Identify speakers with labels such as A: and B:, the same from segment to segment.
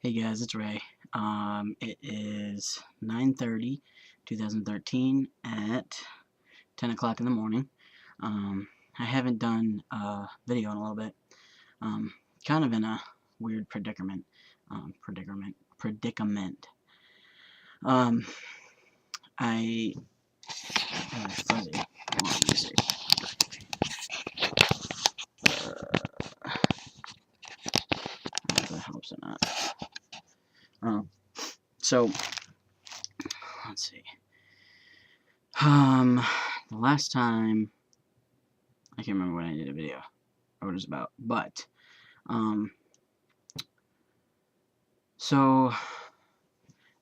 A: Hey guys, it's Ray. It is 9:30, 2013 at 10 o'clock in the morning. I haven't done a video in a little bit. Um, Kind of in a weird predicament. Predicament. Um, I fuzzy. Let me see. If that helps or not. So let's see. The last time I can't remember when I did a video or what it was about, but so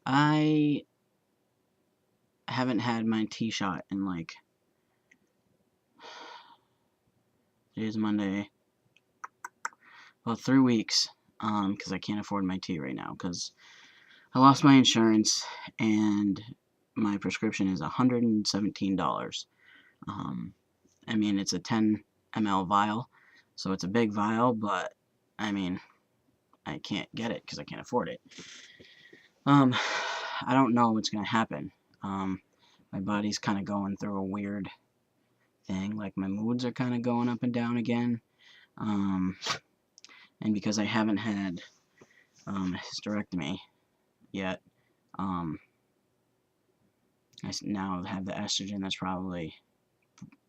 A: I haven't had my tea shot in like today's Monday, about 3 weeks, because I can't afford my tea right now because I lost my insurance and my prescription is $117. I mean, it's a 10 ml vial, so it's a big vial, but I mean, I can't get it because I can't afford it. I don't know what's gonna happen. My body's kind of going through a weird thing, like my moods are kind of going up and down again. And because I haven't had a hysterectomy yet, I now have the estrogen that's probably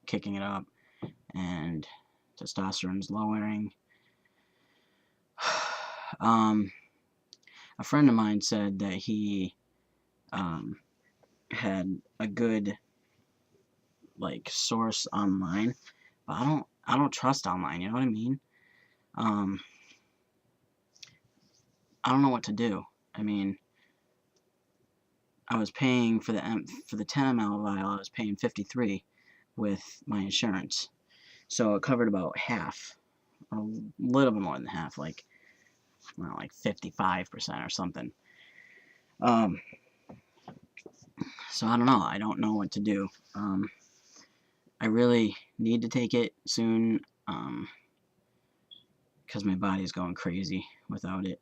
A: kicking it up, and testosterone's lowering. A friend of mine said that he had a good source online, but I don't trust online. You know what I mean? I don't know what to do. I mean, I was paying for the 10 ml vial. I was paying $53 with my insurance, so it covered about half, or a little bit more than half, like 55% or something. So I don't know. I don't know what to do. I really need to take it soon, because my body's going crazy without it.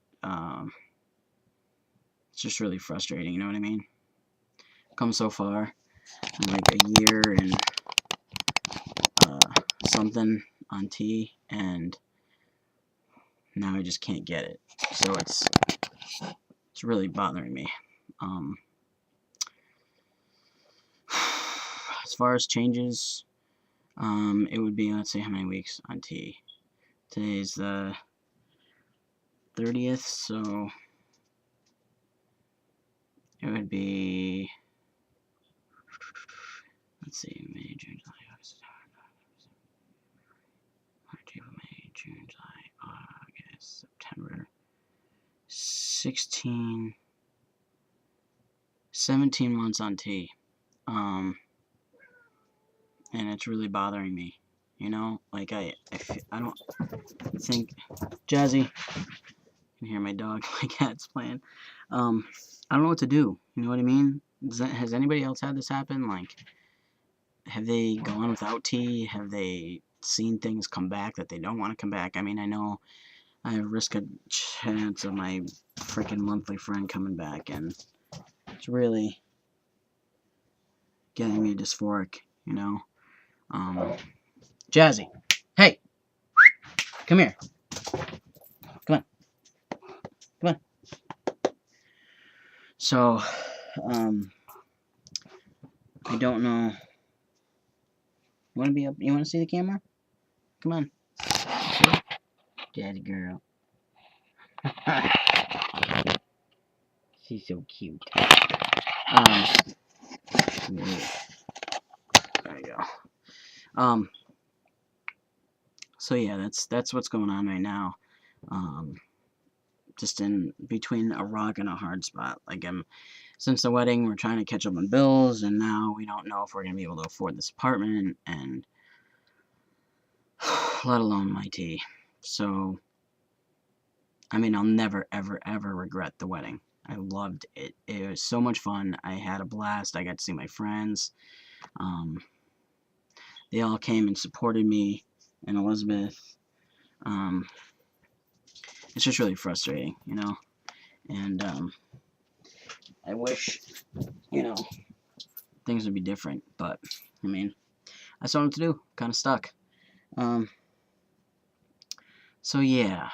A: It's just really frustrating. You know what I mean? Come so far in like a year and something on tea, and now I just can't get it. So it's really bothering me. As far as changes, it would be, let's see how many weeks on tea. Today's the 30th, so it would be, let's see, May, June, July, August, March, April, May, June, July, August, September, 17 months on tea. And it's really bothering me. You know, like I don't think, Jazzy, you can hear my dog, my cat's playing. I don't know what to do. You know what I mean? Has anybody else had this happen? Like, have they gone without tea? Have they seen things come back that they don't want to come back? I mean, I know I risk a chance of my freaking monthly friend coming back, and it's really getting me dysphoric, you know? Jazzy, hey, come here. Come on. Come on. So, I don't know. You want to be up? You want to see the camera? Come on. Daddy girl. She's so cute. There you go. So yeah, that's what's going on right now. Just in between a rock and a hard spot. Like, since the wedding, we're trying to catch up on bills, and now we don't know if we're gonna be able to afford this apartment, and let alone my tea. So, I mean, I'll never, ever, ever regret the wedding. I loved it. It was so much fun. I had a blast. I got to see my friends. They all came and supported me and Elizabeth. It's just really frustrating, you know? And I wish, you know, things would be different, but I mean, I saw what to do. Kind of stuck. Um, so yeah.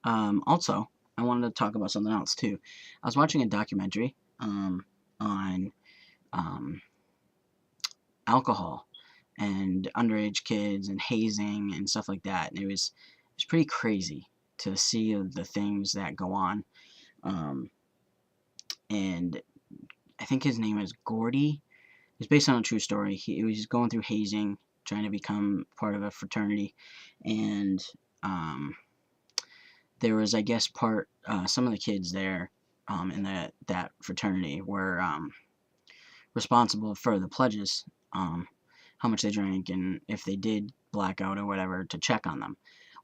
A: Also, I wanted to talk about something else too. I was watching a documentary on um, alcohol and underage kids and hazing and stuff like that. And it was pretty crazy to see the things that go on. Um, and I think his name is Gordy. It's based on a true story. He was going through hazing, trying to become part of a fraternity, and there was, I guess, some of the kids there in that fraternity were responsible for the pledges, how much they drank, and if they did black out or whatever, to check on them.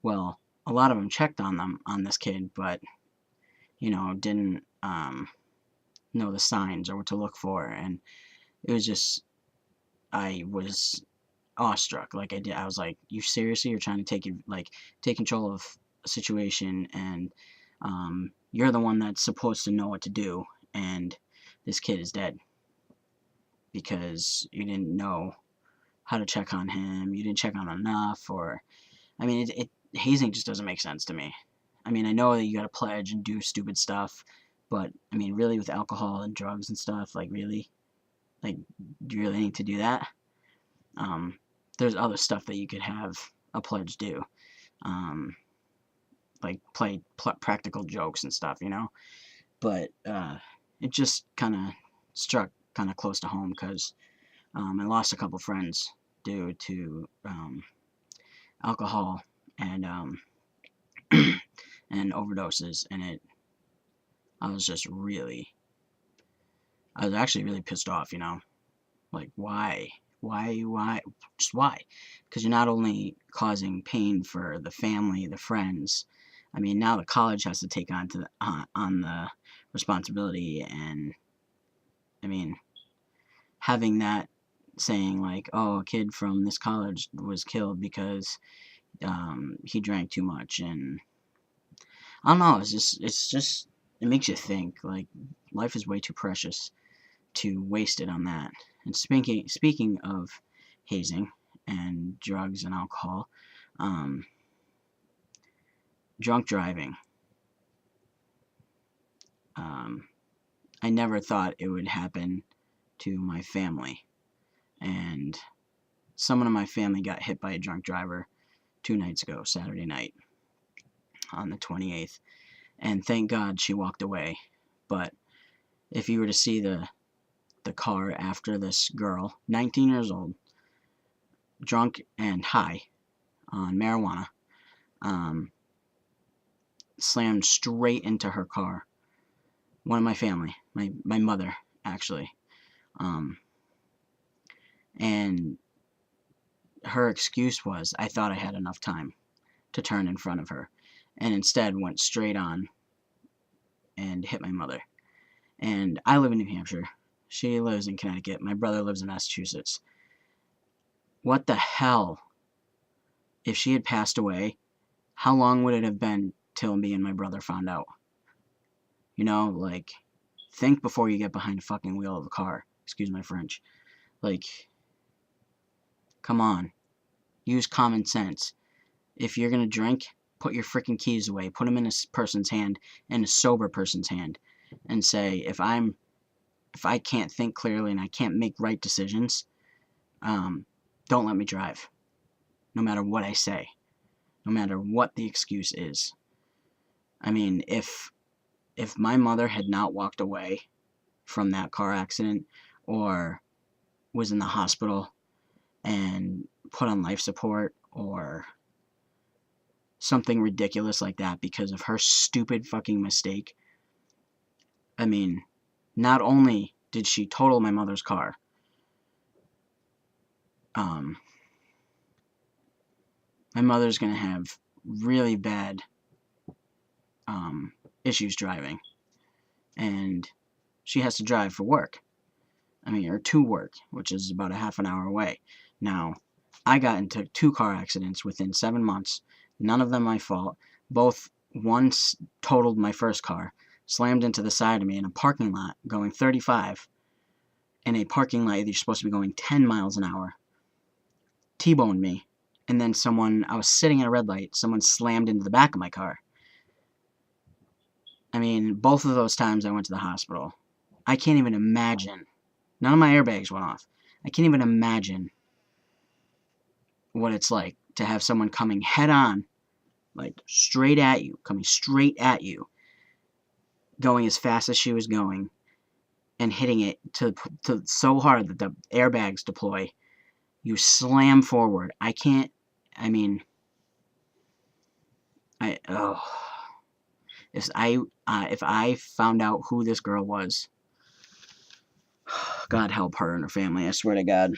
A: Well, a lot of them checked on this kid, but didn't know the signs or what to look for, and it was just I was awestruck. Like I was like, you seriously are trying to take control of a situation, and you're the one that's supposed to know what to do, and this kid is dead because you didn't know how to check on him, you didn't check on enough, or I mean, hazing just doesn't make sense to me. I mean, I know that you got to pledge and do stupid stuff, but I mean, really, with alcohol and drugs and stuff, like really, like, do you really need to do that? Um, there's other stuff that you could have a pledge do, um, like play practical jokes and stuff, But it just kind of struck kind of close to home because I lost a couple friends due to alcohol and and overdoses, and I was just I was actually really pissed off, like why, just why? Because you're not only causing pain for the family, the friends. I mean, now the college has to take on the responsibility, and I mean, having that saying like, oh, a kid from this college was killed because he drank too much, and I don't know. It's just it makes you think. Like, life is way too precious to waste it on that. And speaking of hazing and drugs and alcohol, um, drunk driving. Um, I never thought it would happen to my family, and someone in my family got hit by a drunk driver 2 nights ago, Saturday night on the 28th, and thank God she walked away. But if you were to see the car after this girl, 19 years old, drunk and high on marijuana, um, slammed straight into her car. One of my family, my mother, actually. Um, and her excuse was, I thought I had enough time to turn in front of her, and instead went straight on and hit my mother. And I live in New Hampshire. She lives in Connecticut. My brother lives in Massachusetts. What the hell? If she had passed away, how long would it have been till me and my brother found out? Like, think before you get behind a fucking wheel of a car. Excuse my French. Like, come on. Use common sense. If you're gonna drink, put your freaking keys away. Put them in a person's hand, in a sober person's hand, and say, if I can't think clearly and I can't make right decisions, don't let me drive. No matter what I say. No matter what the excuse is. I mean, if my mother had not walked away from that car accident, or was in the hospital and put on life support, or something ridiculous like that because of her stupid fucking mistake, I mean, not only did she total my mother's car, um, my mother's gonna have really bad issues driving, and she has to drive for work. I mean, or to work, which is about a half an hour away. Now, I got into 2 car accidents within 7 months. None of them my fault. Both once totaled my first car. slammed into the side of me in a parking lot going 35, in a parking lot you're supposed to be going 10 miles an hour, T-boned me, and then I was sitting at a red light, someone slammed into the back of my car. I mean, both of those times I went to the hospital. I can't even imagine. None of my airbags went off. I can't even imagine what it's like to have someone coming head on, like straight at you, coming straight at you, going as fast as she was going, and hitting it to so hard that the airbags deploy. You slam forward. If I found out who this girl was, God help her and her family, I swear to God.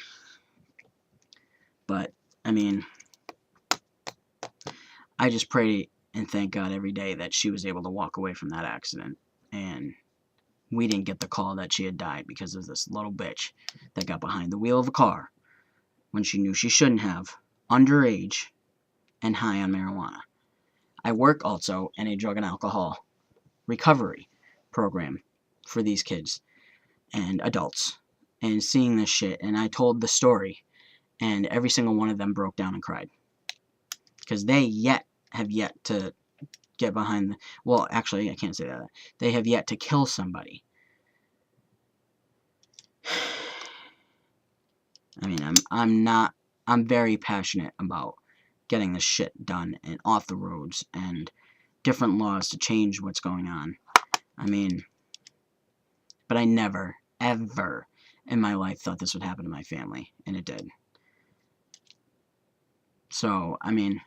A: But, I mean, I just pray and thank God every day that she was able to walk away from that accident, and we didn't get the call that she had died because of this little bitch that got behind the wheel of a car when she knew she shouldn't have, underage, and high on marijuana. I work also in a drug and alcohol recovery program for these kids and adults, and seeing this shit, and I told the story, and every single one of them broke down and cried because they have yet to get behind well, actually, I can't say that. They have yet to kill somebody. I mean, I'm very passionate about getting this shit done and off the roads and different laws to change what's going on. I mean, but I never, ever in my life thought this would happen to my family, and it did. So, I mean,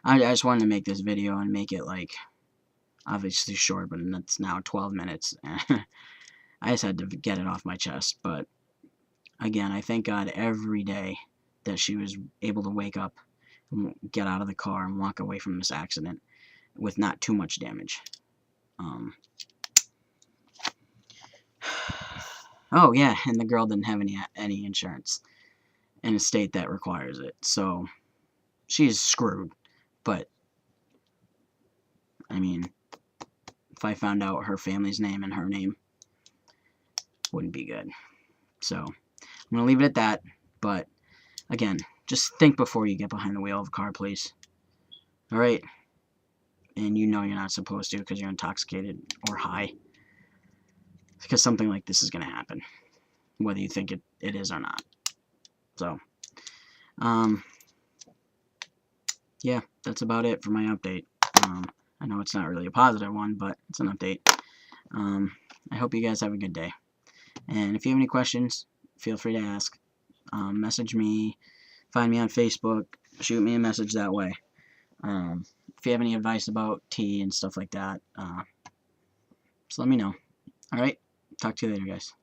A: I just wanted to make this video and make it, like, obviously short, but it's now 12 minutes. I just had to get it off my chest, but again, I thank God every day that she was able to wake up and get out of the car and walk away from this accident with not too much damage. Oh yeah, and the girl didn't have any insurance in a state that requires it, so she's screwed. But I mean, if I found out her family's name and her name, wouldn't be good. So I'm gonna leave it at that. But again, just think before you get behind the wheel of a car, please. All right, and you know you're not supposed to because you're intoxicated or high, because something like this is gonna happen, whether you think it is or not. So, yeah, that's about it for my update. I know it's not really a positive one, but it's an update. I hope you guys have a good day. And if you have any questions, feel free to ask. Message me, find me on Facebook, shoot me a message that way. If you have any advice about tea and stuff like that, just let me know. Alright, talk to you later, guys.